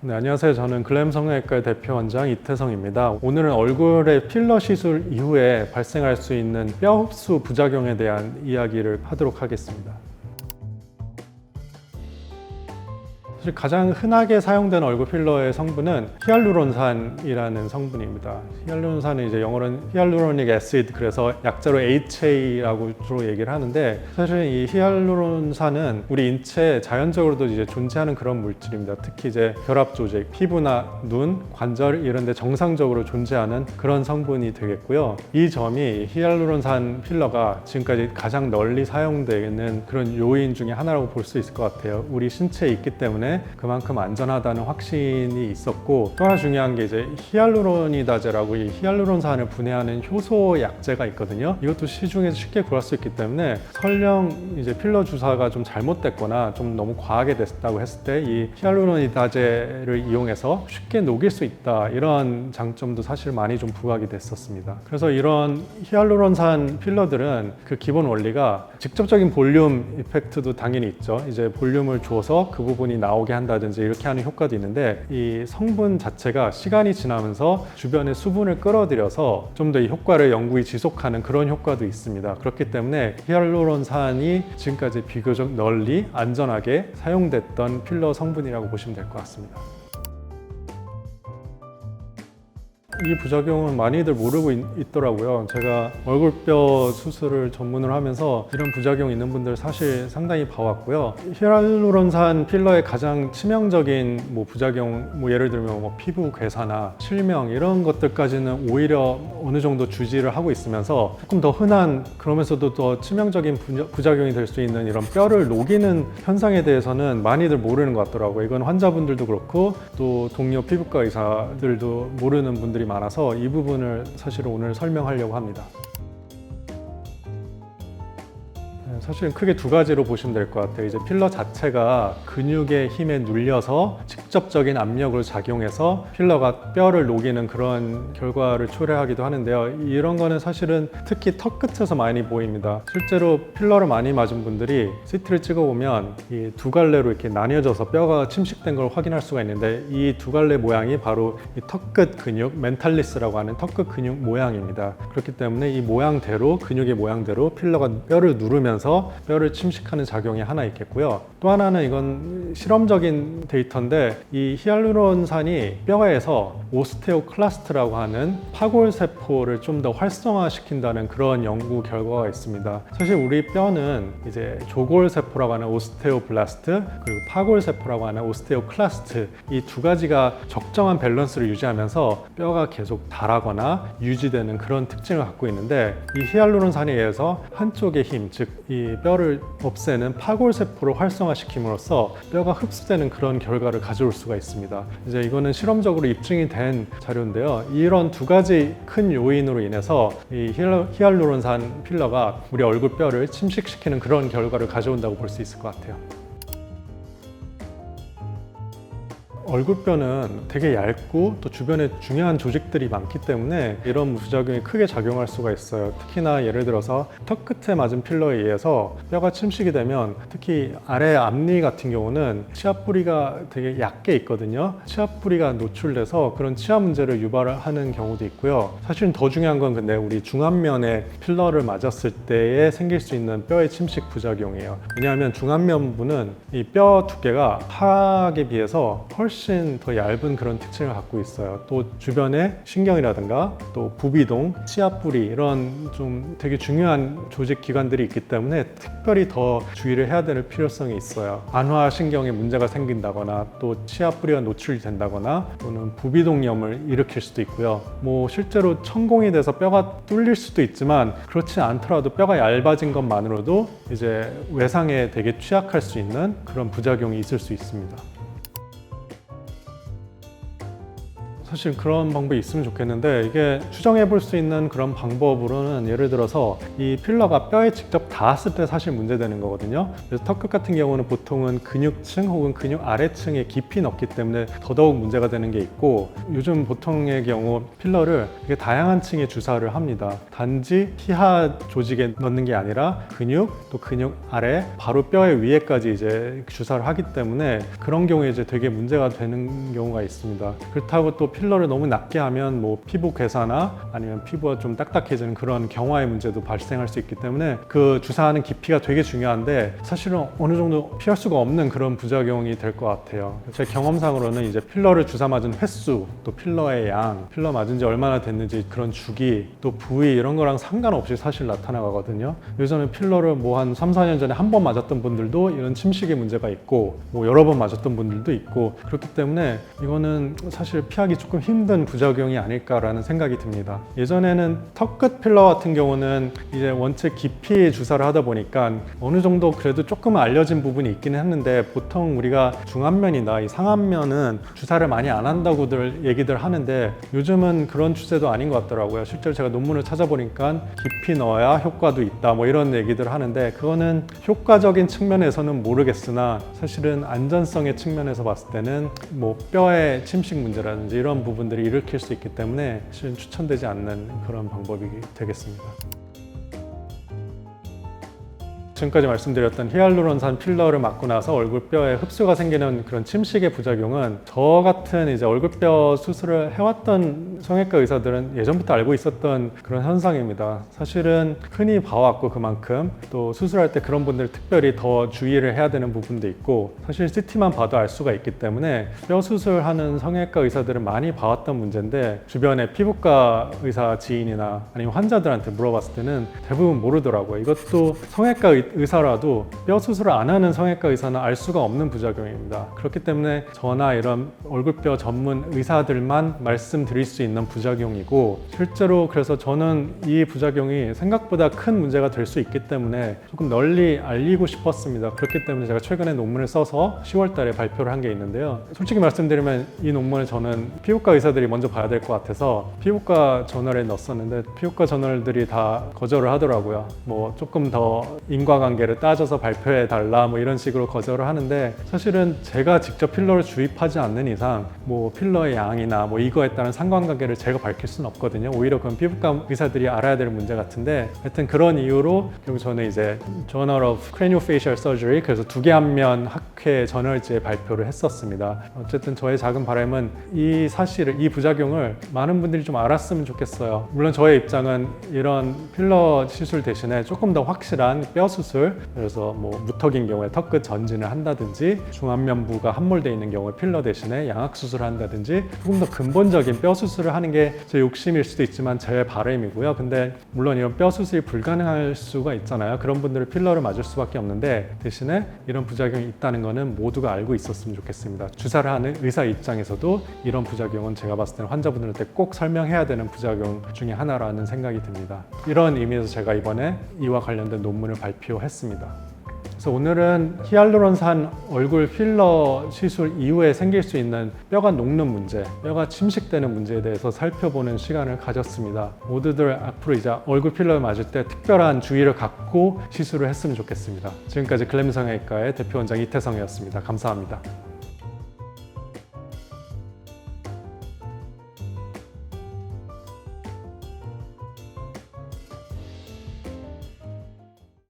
네, 안녕하세요. 저는 글램 성형외과의 대표 원장 이태성입니다. 오늘은 얼굴의 필러 시술 이후에 발생할 수 있는 뼈 흡수 부작용에 대한 이야기를 하도록 하겠습니다. 사실 가장 흔하게 사용되는 얼굴 필러의 성분은 히알루론산이라는 성분입니다. 히알루론산은 이제 영어로는 히알루로닉 애시드, 그래서 약자로 HA라고 주로 얘기를 하는데, 사실 이 히알루론산은 우리 인체에 자연적으로도 이제 존재하는 그런 물질입니다. 특히 이제 결합 조직, 피부나 눈, 관절 이런 데 정상적으로 존재하는 그런 성분이 되겠고요. 이 점이 히알루론산 필러가 지금까지 가장 널리 사용되는 그런 요인 중에 하나라고 볼 수 있을 것 같아요. 우리 신체에 있기 때문에 그만큼 안전하다는 확신이 있었고, 또 하나 중요한 게 이제 히알루로니다제라고 이 히알루론산을 분해하는 효소 약제가 있거든요. 이것도 시중에서 쉽게 구할 수 있기 때문에 설령 이제 필러 주사가 좀 잘못됐거나 좀 너무 과하게 됐다고 했을 때 이 히알루로니다제를 이용해서 쉽게 녹일 수 있다, 이런 장점도 사실 많이 좀 부각이 됐었습니다. 그래서 이런 히알루론산 필러들은 그 기본 원리가 직접적인 볼륨 이펙트도 당연히 있죠. 이제 볼륨을 줘서 그 부분이 나오게 한다든지 이렇게 하는 효과도 있는데, 이 성분 자체가 시간이 지나면서 주변의 수분을 끌어들여서 좀 더 이 효과를 영구히 지속하는 그런 효과도 있습니다. 그렇기 때문에 히알루론산이 지금까지 비교적 널리 안전하게 사용됐던 필러 성분이라고 보시면 될 것 같습니다. 이 부작용은 많이들 모르고 있더라고요. 제가 얼굴뼈 수술을 전문으로 하면서 이런 부작용 있는 분들 사실 상당히 봐왔고요. 히알루론산 필러의 가장 치명적인 부작용, 예를 들면 피부 괴사나 실명 이런 것들까지는 오히려 어느 정도 주지를 하고 있으면서, 조금 더 흔한, 그러면서도 더 치명적인 부작용이 될 수 있는 이런 뼈를 녹이는 현상에 대해서는 많이들 모르는 것 같더라고요. 이건 환자분들도 그렇고 또 동료 피부과 의사들도 모르는 분들이 많아서 이 부분을 사실 오늘 설명하려고 합니다. 사실은 크게 두 가지로 보시면 될 것 같아요. 이제 필러 자체가 근육의 힘에 눌려서 직접적인 압력으로 작용해서 필러가 뼈를 녹이는 그런 결과를 초래하기도 하는데요. 이런 거는 사실은 특히 턱 끝에서 많이 보입니다. 실제로 필러를 많이 맞은 분들이 CT를 찍어보면 이 두 갈래로 이렇게 나뉘어져서 뼈가 침식된 걸 확인할 수가 있는데, 이 두 갈래 모양이 바로 이 턱 끝 근육, 멘탈리스라고 하는 턱 끝 근육 모양입니다. 그렇기 때문에 이 모양대로, 근육의 모양대로 필러가 뼈를 누르면서 뼈를 침식하는 작용이 하나 있겠고요. 또 하나는 이건 실험적인 데이터인데, 이 히알루론산이 뼈에서 오스테오클라스트라고 하는 파골세포를 좀 더 활성화시킨다는 그런 연구 결과가 있습니다. 사실 우리 뼈는 이제 조골세포라고 하는 오스테오블라스트, 그리고 파골세포라고 하는 오스테오클라스트, 이 두 가지가 적정한 밸런스를 유지하면서 뼈가 계속 닳아거나 유지되는 그런 특징을 갖고 있는데, 이 히알루론산에 의해서 한쪽의 힘, 즉 이 뼈를 없애는 파골세포를 활성화시킴으로써 뼈가 흡수되는 그런 결과를 가져올 수가 있습니다. 이제 이거는 실험적으로 입증이 된 자료인데요. 이런 두 가지 큰 요인으로 인해서 이 히알루론산 필러가 우리 얼굴 뼈를 침식시키는 그런 결과를 가져온다고 볼 수 있을 것 같아요. 얼굴뼈는 되게 얇고 또 주변에 중요한 조직들이 많기 때문에 이런 부작용이 크게 작용할 수가 있어요. 특히나 예를 들어서 턱 끝에 맞은 필러에 의해서 뼈가 침식이 되면, 특히 아래 앞니 같은 경우는 치아 뿌리가 되게 얕게 있거든요. 치아 뿌리가 노출돼서 그런 치아 문제를 유발하는 경우도 있고요. 사실은 더 중요한 건 근데 우리 중안면에 필러를 맞았을 때에 생길 수 있는 뼈의 침식 부작용이에요. 왜냐하면 중안면부는 이 뼈 두께가 하악에 비해서 훨씬 더 얇은 그런 특징을 갖고 있어요. 또 주변에 신경이라든가 또 부비동, 치아뿌리 이런 좀 되게 중요한 조직 기관들이 있기 때문에 특별히 더 주의를 해야 될 필요성이 있어요. 안화신경에 문제가 생긴다거나 또 치아뿌리가 노출이 된다거나 또는 부비동염을 일으킬 수도 있고요. 실제로 천공이 돼서 뼈가 뚫릴 수도 있지만, 그렇지 않더라도 뼈가 얇아진 것만으로도 이제 외상에 되게 취약할 수 있는 그런 부작용이 있을 수 있습니다. 사실 그런 방법이 있으면 좋겠는데 이게 추정해 볼 수 있는 그런 방법으로는 예를 들어서 이 필러가 뼈에 직접 닿았을 때 사실 문제되는 거거든요. 그래서 턱끝 같은 경우는 보통은 근육층 혹은 근육 아래층에 깊이 넣기 때문에 더더욱 문제가 되는 게 있고, 요즘 보통의 경우 필러를 이게 다양한 층에 주사를 합니다. 단지 피하 조직에 넣는 게 아니라 근육 또 근육 아래 바로 뼈의 위에까지 이제 주사를 하기 때문에 그런 경우에 이제 되게 문제가 되는 경우가 있습니다. 그렇다고 또 필러를 너무 낮게 하면 뭐 피부 괴사나 아니면 피부가 좀 딱딱해지는 그런 경화의 문제도 발생할 수 있기 때문에 그 주사하는 깊이가 되게 중요한데 사실은 어느 정도 피할 수가 없는 그런 부작용이 될 것 같아요. 제 경험상으로는 이제 필러를 주사 맞은 횟수, 또 필러의 양, 필러 맞은 지 얼마나 됐는지 그런 주기, 또 부위 이런 거랑 상관없이 사실 나타나거든요. 요즘에 필러를 뭐 한 3, 4년 전에 한 번 맞았던 분들도 이런 침식의 문제가 있고 뭐 여러 번 맞았던 분들도 있고, 그렇기 때문에 이거는 사실 피하기 조금 힘든 부작용이 아닐까라는 생각이 듭니다. 예전에는 턱끝 필러 같은 경우는 이제 원체 깊이 주사를 하다 보니까 어느 정도 그래도 조금 알려진 부분이 있기는 했는데, 보통 우리가 중안면이나 이 상안면은 주사를 많이 안 한다고들 얘기들 하는데 요즘은 그런 추세도 아닌 것 같더라고요. 실제로 제가 논문을 찾아보니까 깊이 넣어야 효과도 있다 뭐 이런 얘기들 하는데, 그거는 효과적인 측면에서는 모르겠으나 사실은 안전성의 측면에서 봤을 때는 뭐 뼈의 침식 문제라든지 이런 부분들이 일으킬 수 있기 때문에 실은 추천되지 않는 그런 방법이 되겠습니다. 지금까지 말씀드렸던 히알루론산 필러를 맞고 나서 얼굴뼈에 흡수가 생기는 그런 침식의 부작용은 저 같은 이제 얼굴뼈 수술을 해왔던 성형외과 의사들은 예전부터 알고 있었던 그런 현상입니다. 사실은 흔히 봐왔고 그만큼 또 수술할 때 그런 분들 특별히 더 주의를 해야 되는 부분도 있고, 사실 CT만 봐도 알 수가 있기 때문에 뼈 수술하는 성형외과 의사들은 많이 봐왔던 문제인데, 주변에 피부과 의사 지인이나 아니면 환자들한테 물어봤을 때는 대부분 모르더라고요. 이것도 성형외과 의사라도 뼈 수술을 안 하는 성형외과 의사는 알 수가 없는 부작용입니다. 그렇기 때문에 저나 이런 얼굴뼈 전문 의사들만 말씀드릴 수 있는 부작용이고, 실제로 그래서 저는 이 부작용이 생각보다 큰 문제가 될 수 있기 때문에 조금 널리 알리고 싶었습니다. 그렇기 때문에 제가 최근에 논문을 써서 10월 달에 발표를 한 게 있는데요. 솔직히 말씀드리면 이 논문을 저는 피부과 의사들이 먼저 봐야 될 것 같아서 피부과 저널에 넣었었는데 피부과 저널들이 다 거절을 하더라고요. 뭐 조금 더 인과관계를 따져서 발표해 달라 뭐 이런 식으로 거절을 하는데, 사실은 제가 직접 필러를 주입하지 않는 이상 뭐 필러의 양이나 뭐 이거에 따른 상관관계를 제가 밝힐 수는 없거든요. 오히려 그건 피부과 의사들이 알아야 될 문제 같은데, 하여튼 그런 이유로 결국 저는 이제 Journal of Craniofacial Surgery, 그래서 두개안면 학회 저널지에 발표를 했었습니다. 어쨌든 저의 작은 바람은 이 사실을, 이 부작용을 많은 분들이 좀 알았으면 좋겠어요. 물론 저의 입장은 이런 필러 시술 대신에 조금 더 확실한 뼈 수술, 그래서 뭐 무턱인 경우에 턱끝 전진을 한다든지 중안면부가 함몰되어 있는 경우에 필러 대신에 양악 수술을 한다든지 조금 더 근본적인 뼈 수술을 하는 게 제 욕심일 수도 있지만 제 바람이고요. 근데 물론 이런 뼈 수술이 불가능할 수가 있잖아요. 그런 분들은 필러를 맞을 수밖에 없는데, 대신에 이런 부작용이 있다는 거는 모두가 알고 있었으면 좋겠습니다. 주사를 하는 의사 입장에서도 이런 부작용은 제가 봤을 때는 환자분들한테 꼭 설명해야 되는 부작용 중에 하나라는 생각이 듭니다. 이런 의미에서 제가 이번에 이와 관련된 논문을 발표했습니다. 그래서 오늘은 히알루론산 얼굴 필러 시술 이후에 생길 수 있는 뼈가 녹는 문제, 뼈가 침식되는 문제에 대해서 살펴보는 시간을 가졌습니다. 모두들 앞으로 이제 얼굴 필러를 맞을 때 특별한 주의를 갖고 시술을 했으면 좋겠습니다. 지금까지 글램 성형외과의 대표원장 이태성이었습니다. 감사합니다.